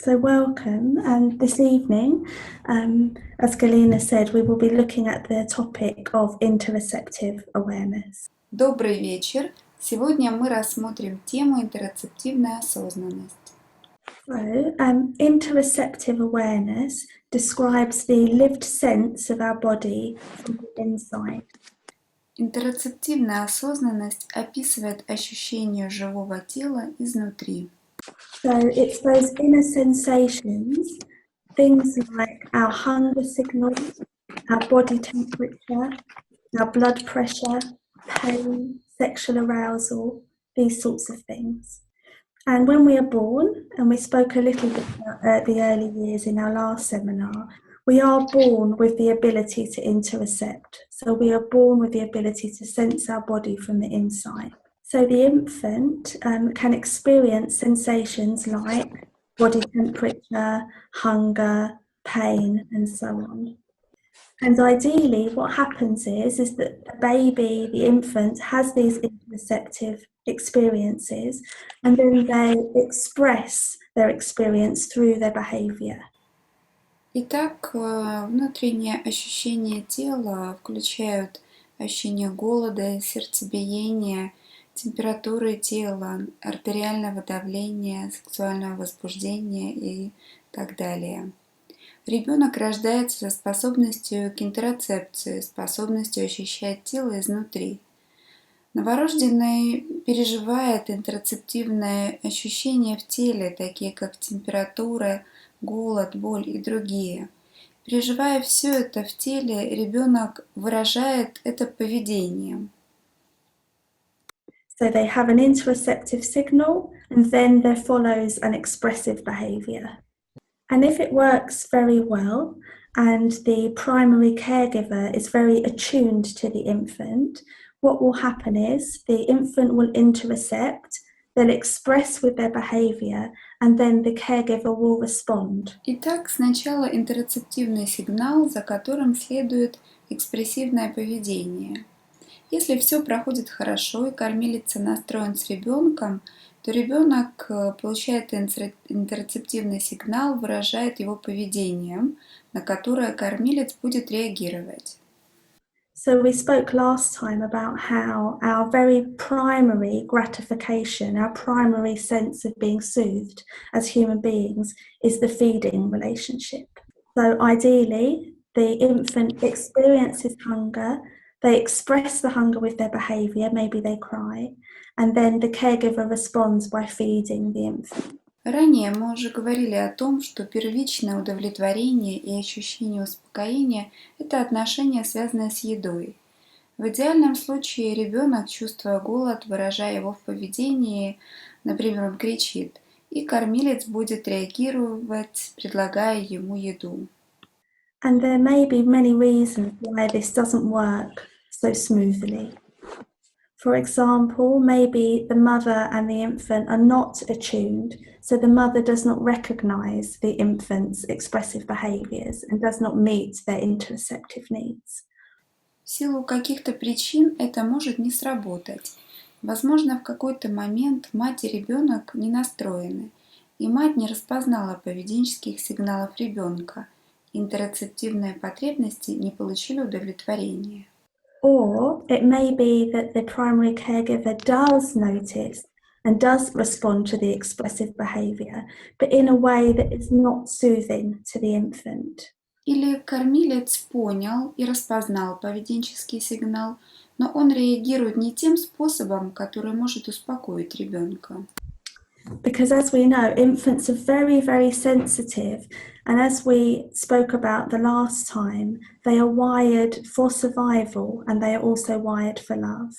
So welcome, and this evening, as Galina said, we will be looking at the topic of interoceptive awareness. Добрый вечер! Сегодня мы рассмотрим тему интероцептивная осознанность. So, interoceptive awareness describes the lived sense of our body from the inside. Интероцептивная осознанность описывает ощущение живого тела изнутри. So it's those inner sensations, things like our hunger signals, our body temperature, our blood pressure, pain, sexual arousal, these sorts of things. And when we are born, and we spoke a little bit about the early years in our last seminar, we are born with the ability to interocept. So we are born with the ability to sense our body from the inside. So the infant can experience sensations like body temperature, hunger, pain, and so on. And ideally, what happens is that the baby, the infant, has these interoceptive experiences, and then they express their experience through their behavior. Итак, внутренние ощущения тела включают ощущение голода, сердцебиения, температуры тела, артериального давления, сексуального возбуждения и так далее. Ребенок рождается со способностью к интероцепции, способностью ощущать тело изнутри. Новорожденный переживает интероцептивные ощущения в теле, такие как температура, голод, боль и другие. Переживая все это в теле, ребенок выражает это поведением. So they have an interoceptive signal, and then there follows an expressive behavior. And if it works very well, and the primary caregiver is very attuned to the infant, what will happen is the infant will interocept, they'll express with their behavior, and then the caregiver will respond. Итак, сначала интероцептивный сигнал, за которым следует экспрессивное поведение. Если все проходит хорошо и кормилица настроен с ребенком, то ребенок получает интероцептивный сигнал, выражает его поведением, на которое кормилец будет реагировать. So we spoke last time about how our very primary gratification, our primary sense of being soothed as human beings is the feeding relationship. So ideally, the infant experiences hunger, they express the hunger with their behavior, maybe they cry, and then the caregiver responds by feeding the infant. Ранее мы уже говорили о том, что первичное удовлетворение и ощущение успокоения – это отношения, связанные с едой. В идеальном случае ребенок, чувствуя голод, выражая его в поведении, например, он кричит, и кормилец будет реагировать, предлагая ему еду. And there may be many reasons why this doesn't work so smoothly. For example, maybe the mother and the infant are not attuned, so the mother does not recognize the infant's expressive behaviors and does not meet their interoceptive needs. В силу каких-то причин это может не сработать. Возможно, в какой-то момент мать и ребенок не настроены, и мать не распознала поведенческих сигналов ребенка. Интероцептивные потребности не получили удовлетворения. Or it may be that the primary caregiver does notice and does respond to the expressive behavior, but in a way that is not soothing to the infant. Или кормилец понял и распознал поведенческий сигнал, но он реагирует не тем способом, который может успокоить ребенка. Because as we know, infants are very, very sensitive. And as we spoke about the last time, they are wired for survival and they are also wired for love.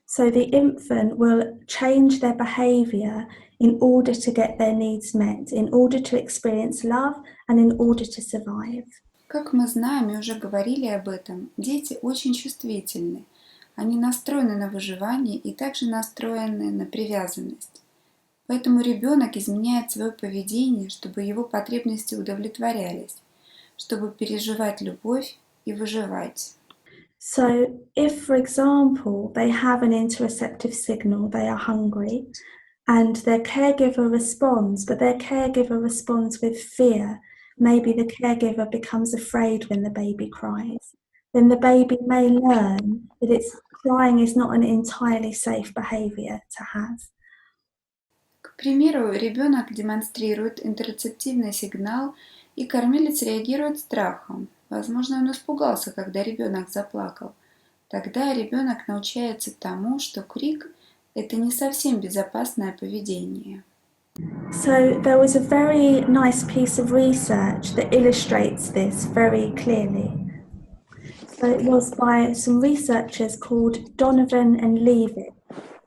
So the infant will change their behavior in order to get their needs met, in order to experience love and in order to survive. Как мы знаем и уже говорили об этом, дети очень чувствительны. Они настроены на выживание и также настроены на привязанность. Поэтому ребенок изменяет свое поведение, чтобы его потребности удовлетворялись, чтобы переживать любовь и выживать. So if, for example, they have an interoceptive signal, they are hungry, and their caregiver responds, but their caregiver responds with fear. Maybe the caregiver becomes afraid when the baby cries. Then the baby may learn that crying is not an entirely safe behavior to have. К примеру, ребенок демонстрирует интерцептивный сигнал, и кормилец реагирует страхом. Возможно, он испугался, когда ребенок заплакал. Тогда ребенок научается тому, что крик– это не совсем безопасное поведение. So there was a very nice piece of research that illustrates this very clearly. So it was by some researchers called Donovan and Leavitt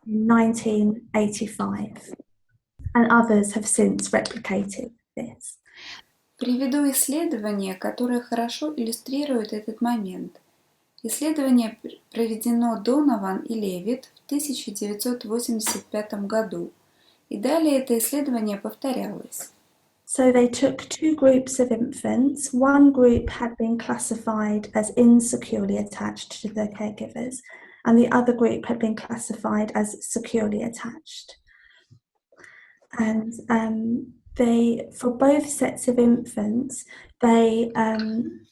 in 1985, and others have since replicated this. Приведу исследование, которое хорошо иллюстрирует этот момент. Исследование проведено Донован и Левит в 1985 году, и далее это исследование повторялось. So they took two groups of infants. One group had been classified as insecurely attached to their caregivers, and the other group had been classified as securely attached. And for both sets of infants, they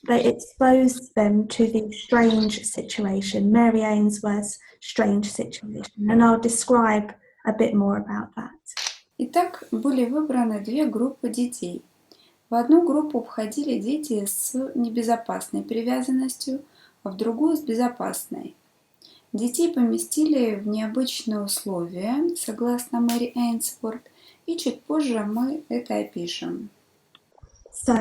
exposed them to the strange situation, Mary Ainsworth's strange situation, and I'll describe a bit more about that. Итак, были выбраны две группы детей. В одну группу входили дети с небезопасной привязанностью, а в другую с безопасной. Детей поместили в необычные условия, согласно Мэри Эйнсворт, и чуть позже мы это опишем. So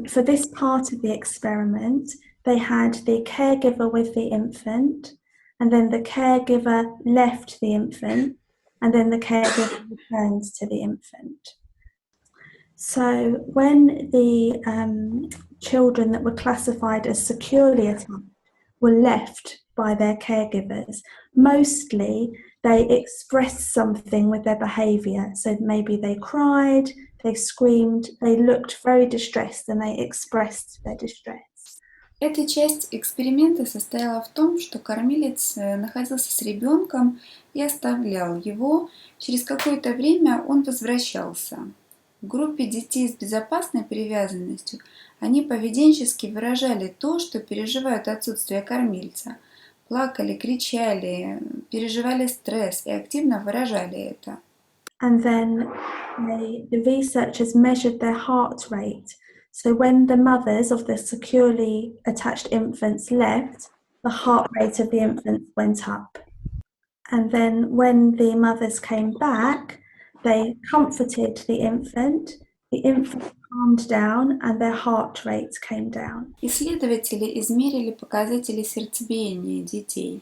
for this part of the experiment, they had the caregiver with the infant, and then the caregiver left the infant, and then the caregiver returned to the infant. So when the children that were classified as securely attached were left by their caregivers, mostly they expressed something with their behavior. So maybe they cried, they screamed, they looked very distressed, and they expressed their distress. Эта часть эксперимента состояла в том, что кормилец находился с ребенком и оставлял его. Через какое-то время он возвращался. В группе детей с безопасной привязанностью они поведенчески выражали то, что переживают отсутствие кормильца. Плакали, кричали, переживали стресс и активно выражали это. And then the researchers measured their heart rate. So when the mothers of the securely attached infants left, the heart rate of the infants went up. And then when the mothers came back, they comforted the infant calmed down, and their heart rate came down. Исследователи измерили показатели сердцебиения детей.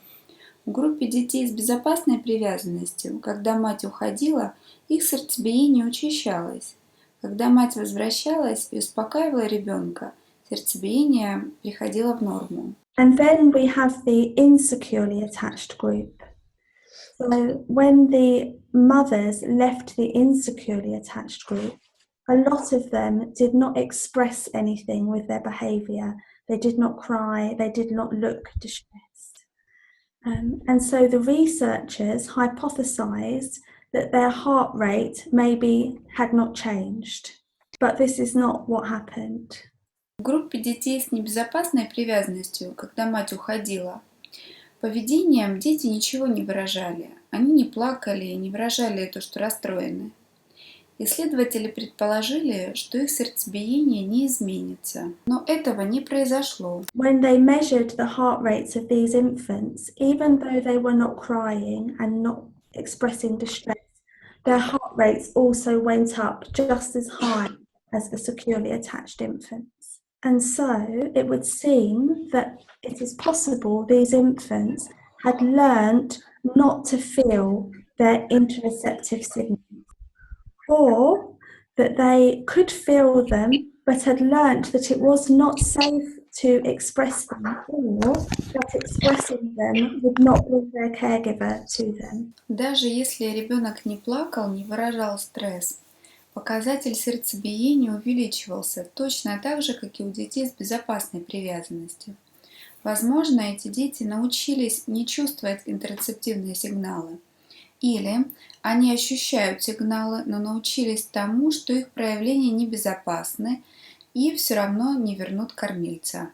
В группе детей с безопасной привязанностью, когда мать уходила, их сердцебиение учащалось. Когда мать возвращалась и успокаивала ребенка, сердцебиение приходило в норму. And then we have the insecurely attached group. So when the mothers left the insecurely attached group, a lot of them did not express anything with their behavior. They did not cry, they did not look distressed. And so the researchers hypothesized that their heart rate maybe had not changed, but this is not what happened. В группе детей с небезопасной привязанностью, когда мать уходила, поведением дети ничего не выражали. Они не плакали и не выражали то, что расстроены. Исследователи предположили, что их сердцебиение не изменится, но этого не произошло. When they measured the heart rates of these infants, even though they were not crying and not expressing distress, their heart rates also went up just as high as the securely attached infants. And so it would seem that it is possible these infants had learned not to feel their interoceptive signals, or that they could feel them but had learnt that it was not safe to express them, or that expressing them would not bring their caregiver to them. Даже если ребенок не плакал, не выражал стресс, показатель сердцебиения увеличивался точно так же, как и у детей с безопасной привязанностью. Возможно, эти дети научились не чувствовать интерцептивные сигналы. Или они ощущают сигналы, но научились тому, что их проявления небезопасны и все равно не вернут кормильца.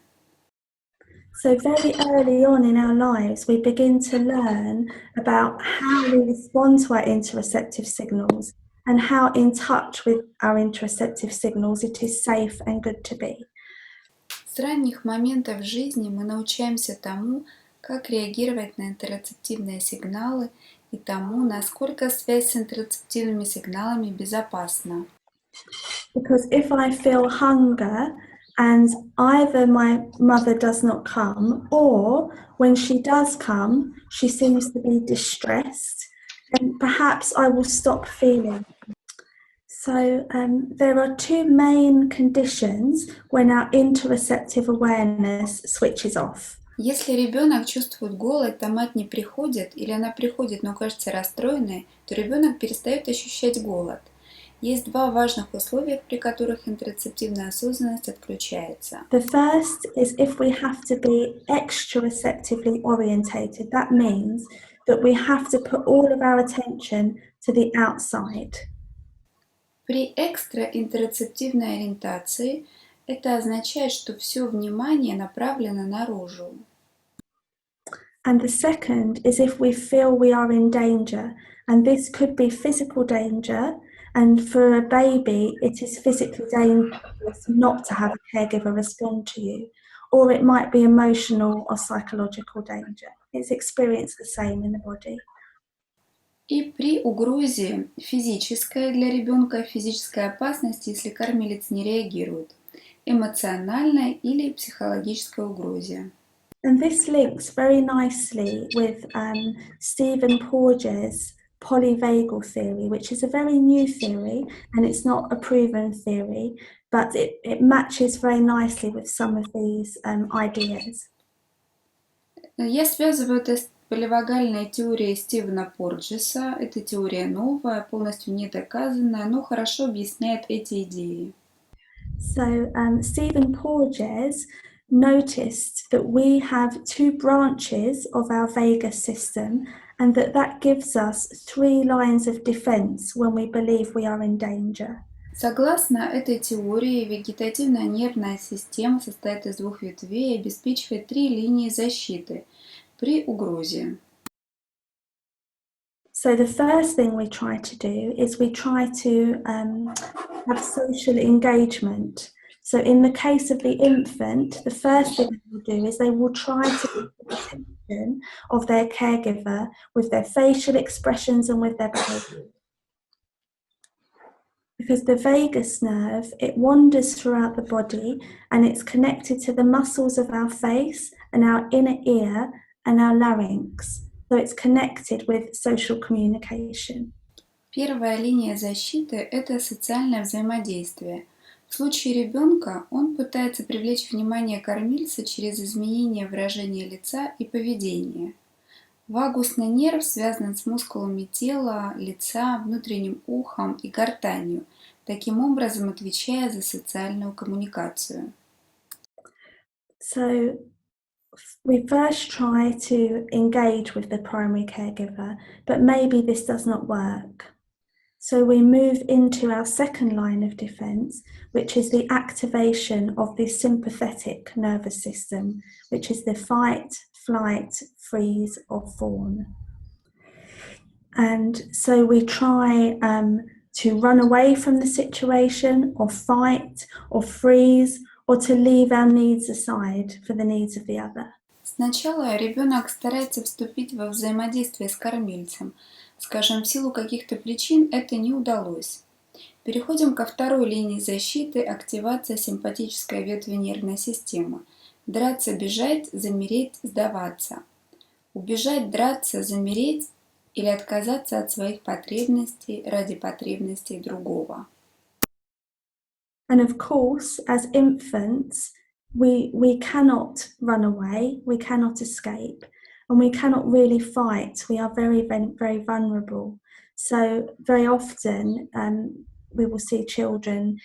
So very early on in our lives, we begin to learn about how we respond to our interoceptive signals and how in touch with our interoceptive signals it is safe and good to be. С ранних моментов жизни мы научаемся тому, как реагировать на интероцептивные сигналы и тому, насколько связь с интероцептивными сигналами безопасна. Because if I feel hunger and either my mother does not come or when she does come, she seems to be distressed, then perhaps I will stop feeling. So there are two main conditions when our interoceptive awareness switches off. Если ребенок чувствует голод, а мать не приходит, или она приходит, но кажется расстроенной, то ребенок перестает ощущать голод. Есть два важных условия, при которых интероцептивная осознанность отключается. The first is if we have to be exteroceptively orientated. That means that we have to put all of our attention to the outside. При экстраинтероцептивной ориентации это означает, что все внимание направлено наружу. And the second is if we feel we are in danger, and this could be physical danger, and for a baby it is physically dangerous not to have a caregiver respond to you, or it might be emotional or psychological danger. It's experienced the same in the body. И при угрозе физической для ребенка, физической опасности, если кормилец не реагирует, эмоциональной или психологической угрозе. And this links very nicely with Stephen Porges' polyvagal theory, which is a very new theory and it's not a proven theory, but it matches very nicely with some of these ideas. Я связываю это с поливагальной теорией Стивена Порджеса. Эта теория новая, полностью недоказанная, но хорошо объясняет эти идеи. So Stephen Porges noticed that we have two branches of our vagus system and that gives us three lines of defense when we believe we are in danger. Согласно этой теории, вегетативная нервная система состоит из двух ветвей и обеспечивает три линии защиты при угрозе. So the first thing we try to do is we try to have social engagement. So in the case of the infant, the first thing they will do is they will try to get the attention of their caregiver with their facial expressions and with their behavior. Because the vagus nerve, it wanders throughout the body and it's connected to the muscles of our face and our inner ear and our larynx. So it's connected with social communication. Первая линия защиты – это социальное взаимодействие. В случае ребенка он пытается привлечь внимание кормильца через изменение выражения лица и поведения. Вагусный нерв связан с мускулами тела, лица, внутренним ухом и гортанью, таким образом отвечая за социальную коммуникацию. So we first try to engage with the primary caregiver, but maybe this does not work. So we move into our second line of defense, which is the activation of the sympathetic nervous system, which is the fight, flight, freeze, or fawn. And so we try to run away from the situation, or fight, or freeze, or to leave our needs aside for the needs of the other. Сначала ребенок старается вступить во взаимодействие с кормильцем. Скажем, в силу каких-то причин это не удалось. Переходим ко второй линии защиты – активация симпатической ветви нервной системы. Драться, бежать, замереть, сдаваться. Убежать, драться, замереть или отказаться от своих потребностей ради потребностей другого. And of course, as infants, we cannot run away, we cannot escape, and we cannot really fight. We are very, very vulnerable. So very often we will see children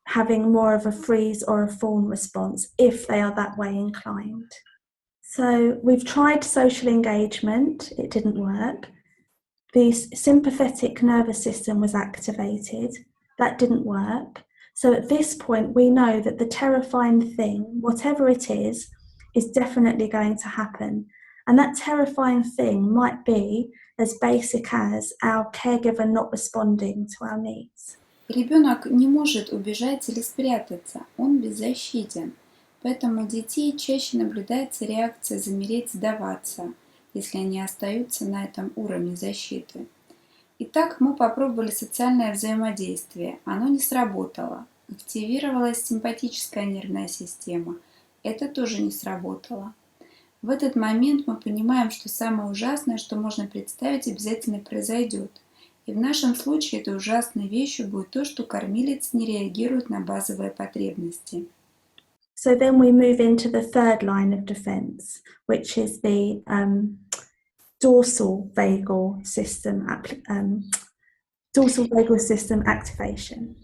having more of a freeze or a fawn response if they are that way inclined. So we've tried social engagement, it didn't work. the sympathetic nervous system was activated. That didn't work. So at this point, we know that the terrifying thing, whatever it is definitely going to happen. And that terrifying thing might be as basic as our caregiver not responding to our needs. Ребенок не может убежать или спрятаться, он беззащитен. Поэтому у детей чаще наблюдается реакция замереть, сдаваться, если они остаются на этом уровне защиты. Итак, мы попробовали социальное взаимодействие. Оно не сработало. Активировалась симпатическая нервная система. Это тоже не сработало. В этот момент мы понимаем, что самое ужасное, что можно представить, обязательно произойдет. И в нашем случае этой ужасной вещью будет то, что кормилец не реагирует на базовые потребности. So then we move into the third line of defense, which is the dorsal vagal system activation.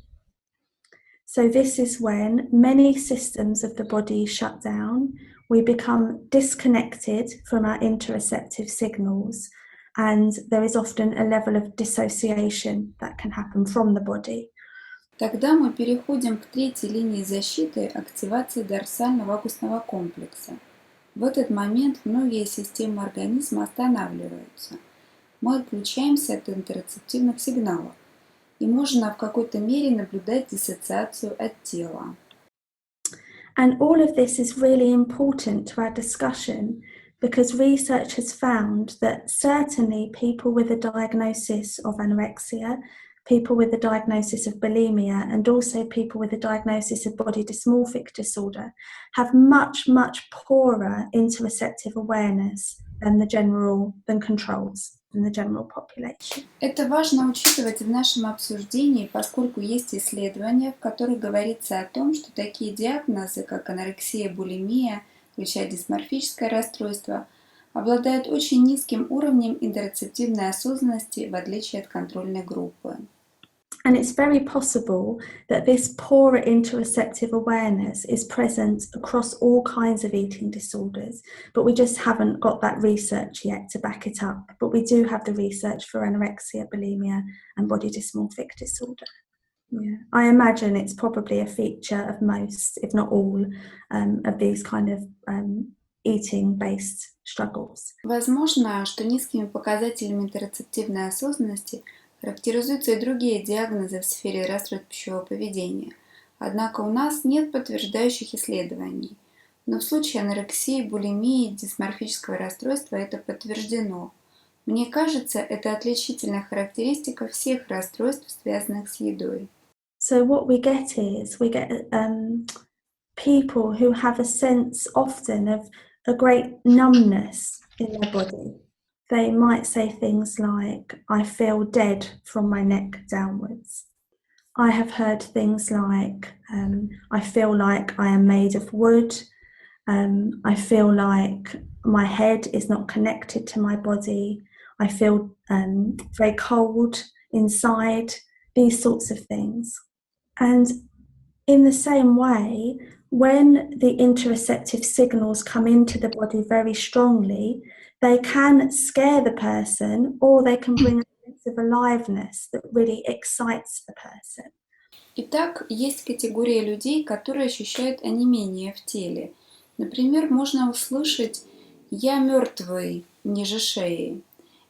So this is when many systems of the body shut down, we become disconnected from our interoceptive signals, and there is often a level of dissociation that can happen from the body. Тогда мы переходим к третьей линии защиты – активации дорсально-вагусного комплекса. В этот момент многие системы организма останавливаются. Мы отключаемся от интероцептивных сигналов, и можно в какой-то мере наблюдать диссоциацию от тела. And all of this is really important to our discussion because research has found that certainly people with a diagnosis of anorexia, people with a diagnosis of bulimia, and also people with a diagnosis of body dysmorphic disorder have much, much poorer interoceptive awareness than controls in the general population. Это важно учитывать в нашем обсуждении, поскольку есть исследования, в которых говорится о том, что такие диагнозы, как анорексия, булимия, включая дисморфическое расстройство, обладают очень низким уровнем интероцептивной осознанности, в отличие от контрольной группы. And it's very possible that this poorer interoceptive awareness is present across all kinds of eating disorders, but we just haven't got that research yet to back it up. But we do have the research for anorexia, bulimia, and body dysmorphic disorder. Yeah, I imagine it's probably a feature of most, if not all, of these kind of eating-based struggles. Возможно, что низкими показателями интероцептивной осознанности характеризуются и другие диагнозы в сфере расстройств пищевого поведения. Однако у нас нет подтверждающих исследований. Но в случае анорексии, булимии, дисморфического расстройства это подтверждено. Мне кажется, это отличительная характеристика всех расстройств, связанных с едой. So what we get people who have a sense often of a great numbness in their body. They might say things like, I feel dead from my neck downwards. I have heard things like, I feel like I am made of wood. I feel like my head is not connected to my body. I feel very cold inside, these sorts of things. And in the same way, when the interoceptive signals come into the body very strongly, they can scare the person or they can bring a sense of aliveness that really excites the person. Итак, есть категория людей, которые ощущают онемение в теле. Например, можно услышать «я мертвый» ниже шеи.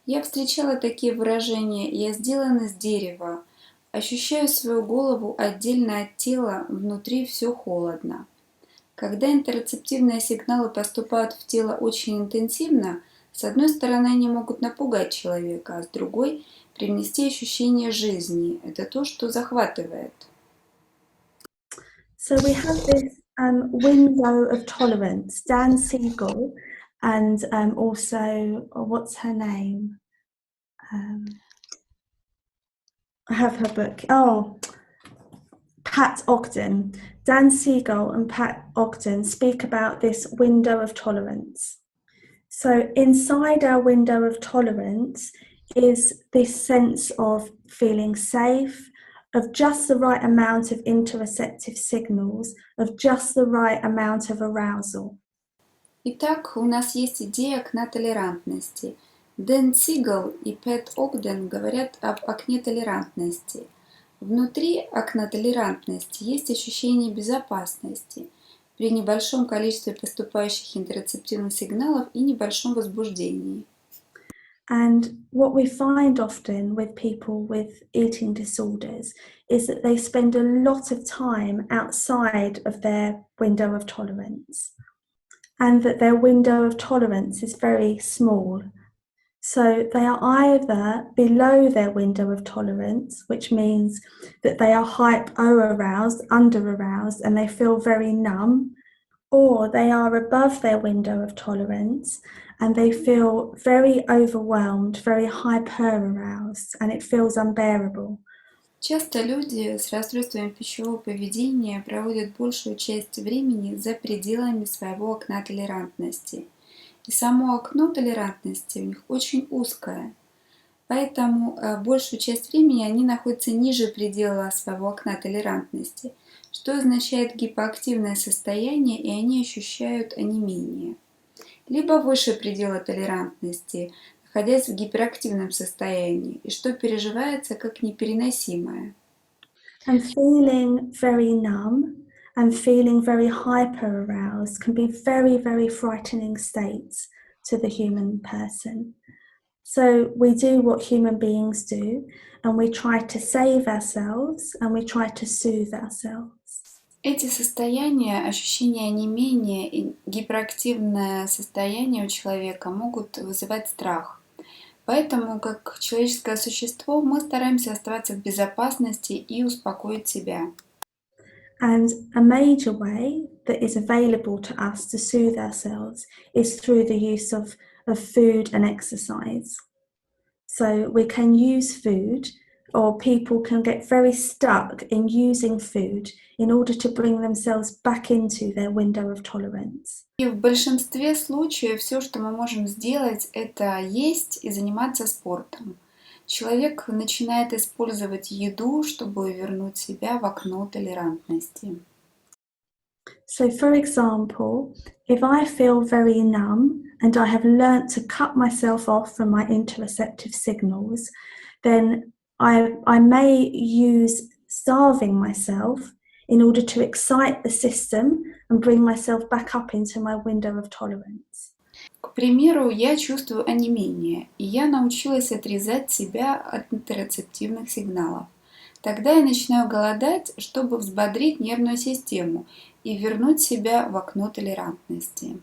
Я встречала такие выражения «я сделан из дерева», ощущаю свою голову отдельно от тела, внутри все холодно. Когда интероцептивные сигналы поступают в тело очень интенсивно, с одной стороны, они могут напугать человека, а с другой – привнести ощущение жизни. Это то, что захватывает. So we have this window of tolerance. Dan Siegel and also, what's her name? I have her book. Oh, Pat Ogden. Dan Siegel and Pat Ogden speak about this window of tolerance. So inside our window of tolerance is this sense of feeling safe, of just the right amount of interoceptive signals, of just the right amount of arousal. Итак, у нас есть идея окна толерантности. Дэн Сигал и Пэт Огден говорят об окне толерантности. Внутри окна толерантности есть ощущение безопасности при небольшом количестве поступающих интерцептивных сигналов и небольшом возбуждении. And what we find often with people with eating disorders is that they spend a lot of time outside of their window of tolerance, and that their window of tolerance is very small. So they are either below their window of tolerance, which means that they are hypo-aroused, under-aroused, and they feel very numb, or they are above their window of tolerance and they feel very overwhelmed, very hyper-aroused, and it feels unbearable. Часто люди с расстройствами пищевого поведения проводят большую часть времени за пределами своего окна толерантности. И само окно толерантности у них очень узкое. Поэтому большую часть времени они находятся ниже предела своего окна толерантности, что означает гипоактивное состояние, и они ощущают онемение. Либо выше предела толерантности, находясь в гиперактивном состоянии, и что переживается как непереносимое. And feeling very numb and feeling very hyper-aroused can be very, very frightening states to the human person. So we do what human beings do, and we try to save ourselves and we try to soothe ourselves. Эти состояния, ощущение онемения и гиперактивное состояние у человека могут вызывать страх. Поэтому, как человеческое существо, мы стараемся оставаться в безопасности и успокоить себя. And a major way that is available to us to soothe ourselves is through the use of food and exercise. So we can use food, or people can get very stuck in using food in order to bring themselves back into their window of tolerance. И в большинстве случаев все, что мы можем сделать, это есть и заниматься спортом. Человек начинает использовать еду, чтобы вернуть себя в окно толерантности. So, for example, if I feel very numb and I have learnt to cut myself off from my interoceptive signals, then I may use starving myself in order to excite the system and bring myself back up into my window of tolerance. К примеру, я чувствую онемение, и я научилась отрезать себя от интерцептивных сигналов. Тогда я начинаю голодать, чтобы взбодрить нервную систему и вернуть себя в окно толерантности.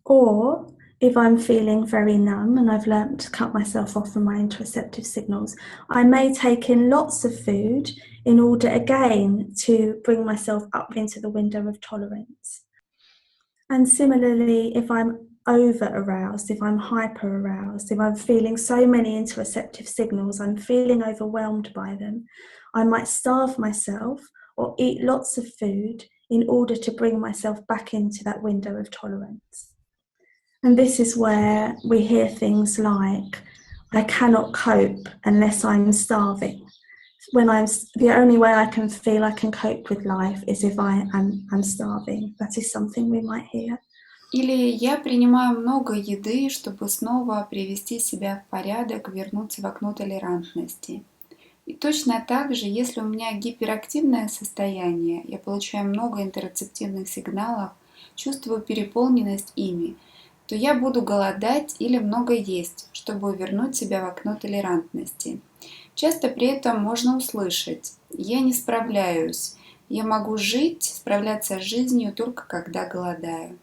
Or if I'm feeling very numb and I've learnt to cut myself off from my interoceptive signals, I may take in lots of food in order again to bring myself up into the window of tolerance. And similarly, if I'm over-aroused, if I'm hyper-aroused, if I'm feeling so many interoceptive signals, I'm feeling overwhelmed by them, I might starve myself or eat lots of food in order to bring myself back into that window of tolerance. And this is where we hear things like, I cannot cope unless I'm starving. When the only way I can feel I can cope with life is if I'm starving. That is something we might hear. Или я принимаю много еды, чтобы снова привести себя в порядок, вернуться в окно толерантности. И точно так же, если у меня гиперактивное состояние, я получаю много интерцептивных сигналов, чувствую переполненность ими, то я буду голодать или много есть, чтобы вернуть себя в окно толерантности. Часто при этом можно услышать: «Я не справляюсь, я могу жить, справляться с жизнью только когда голодаю».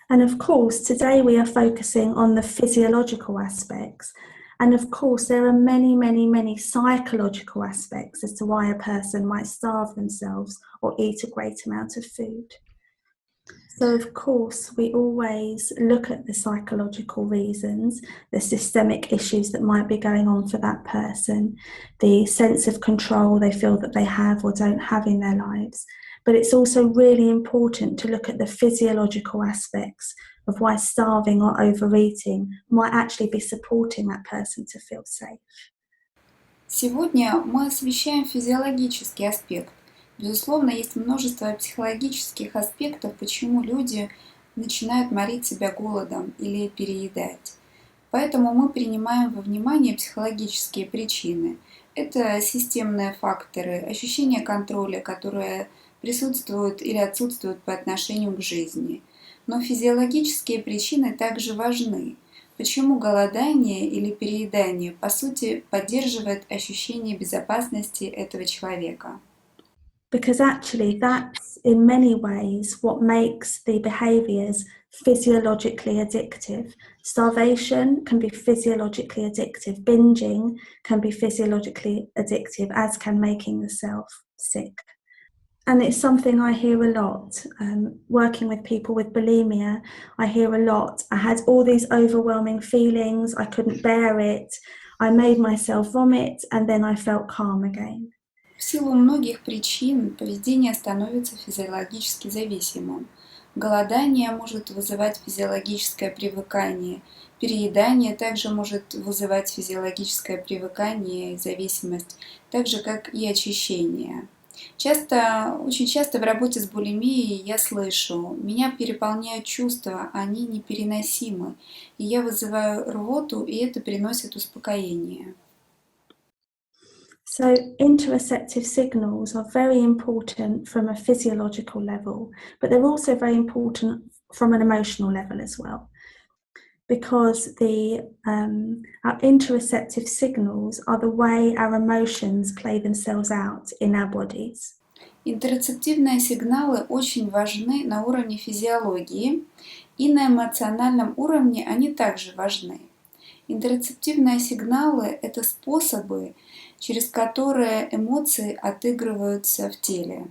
And of course, today we are focusing on the physiological aspects. And of course, there are many, many, many psychological aspects as to why a person might starve themselves or eat a great amount of food. So, of course, we always look at the psychological reasons, the systemic issues that might be going on for that person, the sense of control they feel that they have or don't have in their lives. But it's also really important to look at the physiological aspects of why starving or overeating might actually be supporting that person to feel safe. Сегодня мы освещаем физиологический аспект. Безусловно, есть множество психологических аспектов, почему люди начинают морить себя голодом или переедать. Поэтому мы принимаем во внимание психологические причины. Это системные факторы, ощущение контроля, которое присутствует или отсутствует по отношению к жизни. Но физиологические причины также важны. Почему голодание или переедание, по сути, поддерживает ощущение безопасности этого человека? Because actually, that's in many ways what makes the behaviours physiologically addictive. Starvation can be physiologically addictive, binging can be physiologically addictive, as can making yourself sick. And it's something I hear a lot. Working with people with bulimia, I hear a lot. I had all these overwhelming feelings, I couldn't bear it, I made myself vomit, and then I felt calm again. В силу многих причин поведение становится физиологически зависимым. Голодание может вызывать физиологическое привыкание, переедание также может вызывать физиологическое привыкание и зависимость, так же как и очищение. Очень часто в работе с булимией я слышу: меня переполняют чувства, они непереносимы, и я вызываю рвоту, и это приносит успокоение. So, interoceptive signals are very important from a physiological level, but they're also very important from an emotional level as well. Because our interoceptive signals are the way our emotions play themselves out in our bodies. Интерцептивные сигналы очень важны на уровне физиологии, и на эмоциональном уровне они также важны. Интерцептивные сигналы – это способы, через которые эмоции отыгрываются в теле.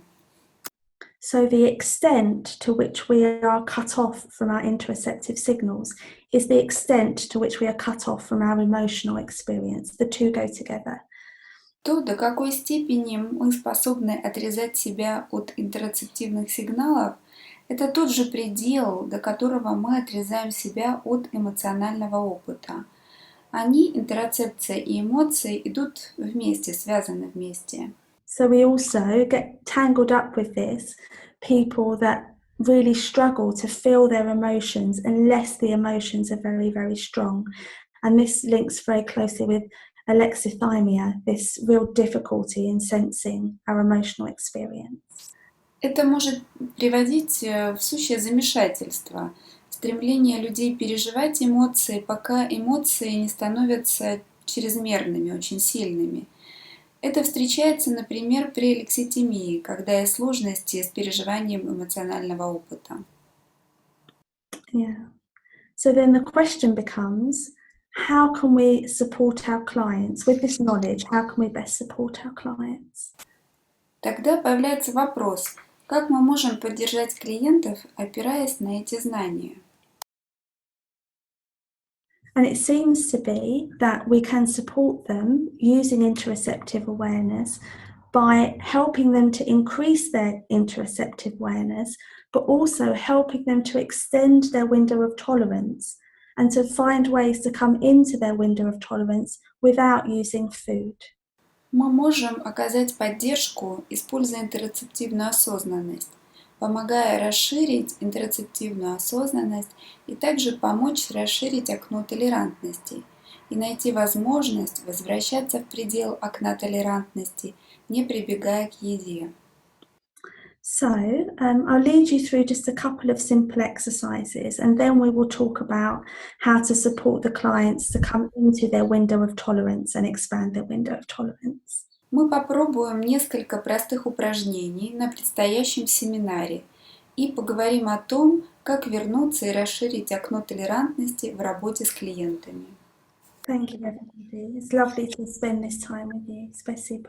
So the extent to which we are cut off from our interoceptive signals is the extent to which we are cut off from our emotional experience. The two go together. То, до какой степени мы способны отрезать себя от интерцептивных сигналов, это тот же предел, до которого мы отрезаем себя от эмоционального опыта. Они, интерцепция и эмоции, идут вместе, связаны вместе. So we also get tangled up with this, people that really struggle to feel their emotions unless the emotions are very, very strong. And this links very closely with alexithymia, this real difficulty in sensing our emotional experience. Это может приводить в сущее замешательство, стремление людей переживать эмоции, пока эмоции не становятся чрезмерными, очень сильными. Это встречается, например, при алекситимии, когда есть сложности с переживанием эмоционального опыта. Yeah. So then the question becomes, how can we support our clients with this knowledge? How can we best support our clients? Тогда появляется вопрос, как мы можем поддержать клиентов, опираясь на эти знания? And it seems to be that we can support them using interoceptive awareness by helping them to increase their interoceptive awareness, but also helping them to extend their window of tolerance and to find ways to come into their window of tolerance without using food. Мы можем оказать поддержку, используя интерцептивную осознанность, помогая расширить интерцептивную осознанность и также помочь расширить окно толерантности и найти возможность возвращаться в предел окна толерантности, не прибегая к еде. So I'll lead you through just a couple of simple exercises, and then we will talk about how to support the clients to come into their window of tolerance and expand their window of tolerance. Мы попробуем несколько простых упражнений на предстоящем семинаре и поговорим о том, как вернуться и расширить окно толерантности в работе с клиентами. Thank you, everybody. It's lovely to spend this time with you. Спасибо.